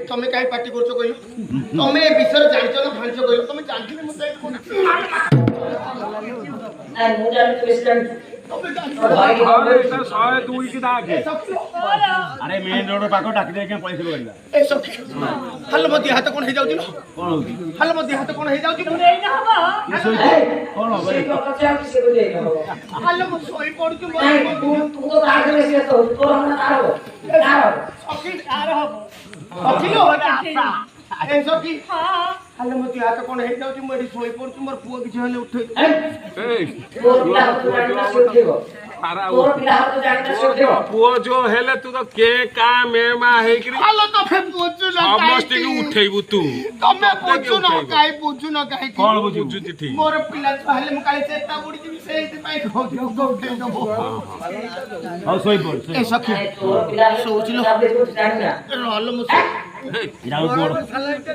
তুমি কাই পার্টি করছো কইল তুমি এই বিষয়ে জানিছো না ভাঁজছো কইল তুমি জানছিলে মতে নাই মু জানি তো বেশি জানি আরে মেন রোড পাখ ডাকি দিয়ে পয়সা କରିବା ଏ ସଖୀ ହାଲ ମୋ ଦେହ ହାତ କଣ ହେଇ ଯାଉଛି କଣ ହଉଛି ହାଲ ମୋ ଦେହ ହାତ କଣ ହେଇ ଯାଉଛି କଣ ହବ ସେ କଥା ଚାଲ ସେ କହିଲେ ହବ ହାଲ ମୋ ଶୋଇ ପଡୁଛୁ নাই ତୁ ତ ତାର ବେଶି ତ ତୋର ନା ତାର ହବ ସଖୀ ତାର ହବ ସଖୀ ଲୋ ଏ ସଖୀ ହାଲ ମୋ ଦେହ ହାତ କଣ ହେଇ ଯାଉଛି ମୁଁ ଏଠି ଶୋଇ ପଡୁଛୁ ମୋର ପୁଅ କିଛି ହେଲେ ଉଠେଇ ତୋର ପିଲା ହାତ ଜାଣିନା ସେ ଉଠେଇବ ତୋର ପିଲା ହାତ ଜାଣିନା ସେ ଉଠେଇବ ପୁଅ ଯୋ ହେଲେ ତୁ ତ କେ କା ମେ ମା ହେଇକିରି ହାଲ ତମେ ବୁଝୁ ନା ସମସ୍ତଙ୍କୁ ଉଠେଇବୁ ତୁ ତମେ ବୁଝୁ ନା କାଇ ବୁଝୁ ନା କାଇ କଣ ବୁଝୁଛୁ ବୁଝୁଛି ଠିକ ମୋର ପିଲା ଛୁଆ ହେଲେ ମୁଁ କାଳେ ଚେତା ବୁଡିଯିବି ସେଇଥିପାଇଁ କହୁଛି ଉଠେଇ ଦବ ହଉ ଶୋଇପଡ ଏ ସଖୀ ତୋର ପିଲା ଶୋଉଚି ଲୋ। ଜାଣିନା ରହଲ ମୁଁ ଯାଉ ଗୋଡ଼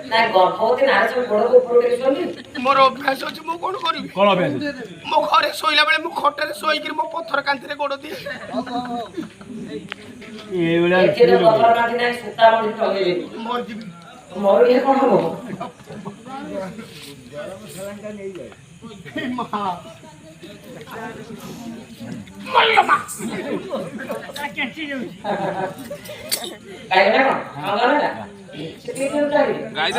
ନାଇଁ ଗର୍ଭବତୀ ନାରୀ ସବୁ ଗୋଡ ଉପର ଟେକିଛନ୍ତି ମୋର ଅଭ୍ୟାସ ଅଛି ମୁଁ କଣ କରିବି କଣ ଅଭ୍ୟାସ ମୋ ଘରେ ଶୋଇଲା ବେଳେ ମୁଁ ଖଟରେ ଶୋଇକିରି ମୋ ପଥର କାନ୍ଥିରେ ଗୋଡ ଦିଏ ଏଇଭଳିଆ ଏଥିରେ ପଥର କାଟି ନାହିଁ ସୂତା ମଣି ଟଙ୍ଗେଇବେ ମରିଯିବି ମରିଲେ କଣ ହବ ମା କାହିଁକି ନା କଣ ଅଙ୍ଗନ ନା ସେ କିଏ ଗାଈ